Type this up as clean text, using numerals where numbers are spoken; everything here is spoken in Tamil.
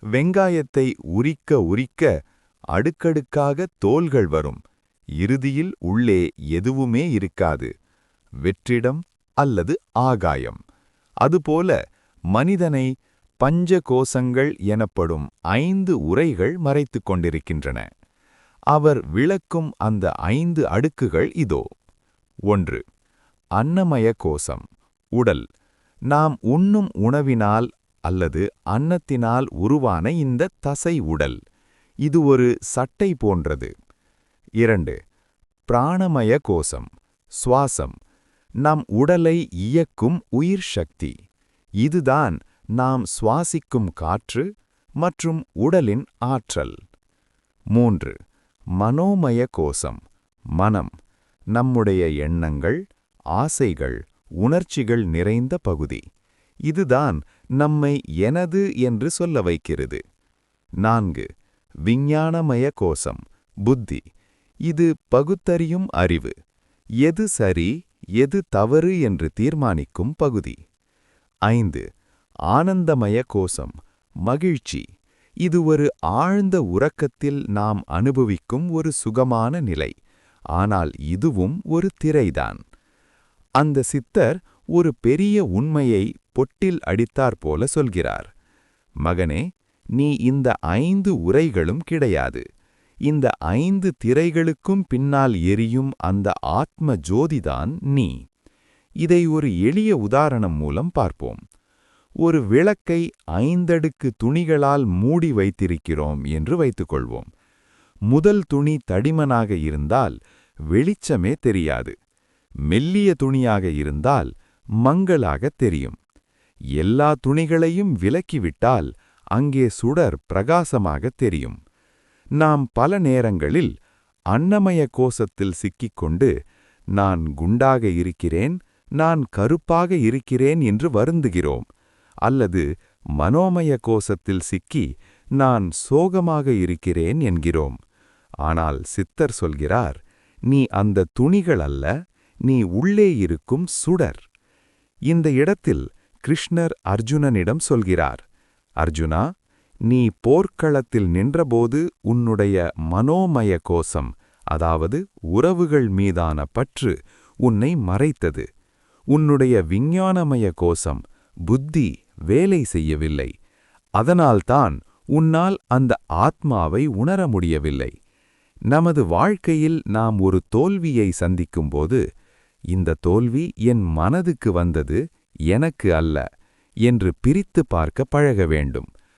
வெங்காயத்தை உரிக்க உரிக்க அடுக்கடுக்காக தோல்கள் வரும். இறுதியில் உள்ளே எதுவுமே இருக்காது. வெற்றிடம் அல்லது ஆகாயம். அதுபோல மனிதனை பஞ்ச கோசங்கள் எனப்படும் 5 உரைகள் மறைத்துக் கொண்டிருக்கின்றன. அவர் விளக்கும் அந்த 5 அடுக்குகள் இதோ. 1. அன்னமய கோசம், உடல். நாம் உண்ணும் உணவினால் அல்லது அன்னத்தினால் உருவான இந்த தசை உடல். இது ஒரு சட்டை போன்றது. 2. பிராணமய கோசம், சுவாசம். நம் உடலை இயக்கும் உயிர் சக்தி. இதுதான் நாம் சுவாசிக்கும் காற்று மற்றும் உடலின் ஆற்றல். 3. மனோமய கோசம், மனம். நம்முடைய எண்ணங்கள், ஆசைகள், உணர்ச்சிகள் நிறைந்த பகுதி. இதுதான் நம்மை எனது என்று சொல்ல வைக்கிறது. 4. விஞ்ஞானமய கோசம், புத்தி. இது பகுத்தறியும் அறிவு. எது சரி, எது தவறு என்று தீர்மானிக்கும் பகுதி. 5. ஆனந்தமய கோசம், மகிழ்ச்சி. இது ஒரு ஆழ்ந்த உறக்கத்தில் நாம் அனுபவிக்கும் ஒரு சுகமான நிலை. ஆனால் இதுவும் ஒரு திரைதான். அந்த சித்தர் ஒரு பெரிய உண்மையை பொட்டில் அடித்தாற்போல சொல்கிறார். மகனே, நீ இந்த 5 உரைகளும் கிடையாது. இந்த 5 திரைகளுக்கும் பின்னால் எரியும் அந்த ஆத்ம ஜோதிதான் நீ. இதை ஒரு எளிய உதாரணம் மூலம் பார்ப்போம். ஒரு விளக்கை 5 அடுக்கு துணிகளால் மூடி வைத்திருக்கிறோம் என்று வைத்துக்கொள்வோம். முதல் துணி தடிமனாக இருந்தால் வெளிச்சமே தெரியாது. மெல்லிய துணியாக இருந்தால் மங்கலாக தெரியும். எல்லா துணிகளையும் விலக்கிவிட்டால் அங்கே சுடர் பிரகாசமாக தெரியும். நாம் பல நேரங்களில் அன்னமய கோசத்தில் சிக்கிக்கொண்டு, நான் குண்டாக இருக்கிறேன், நான் கருப்பாக இருக்கிறேன் என்று வருந்துகிறோம். அல்லது மனோமய கோசத்தில் சிக்கி, நான் சோகமாக இருக்கிறேன் என்கிறோம். ஆனால் சித்தர் சொல்கிறார், நீ அந்த துணிகள் அல்ல, நீ உள்ளே இருக்கும் சுடர். இந்த இடத்தில் கிருஷ்ணர் அர்ஜுனனிடம் சொல்கிறார், அர்ஜுனா, நீ போர்க்களத்தில் நின்றபோது உன்னுடைய மனோமய கோசம், அதாவது உறவுகள் மீதான பற்று, உன்னை மறைத்தது. உன்னுடைய விஞ்ஞானமய கோசம், புத்தி, வேலை செய்யவில்லை. அதனால்தான் உன்னால் அந்த ஆத்மாவை உணர முடியவில்லை. நமது வாழ்க்கையில் நாம் ஒரு தோல்வியை சந்திக்கும்போது, இந்த தோல்வி என் மனதுக்கு வந்தது, எனக்கு அல்ல என்று பிரித்து பார்க்க பழக வேண்டும்.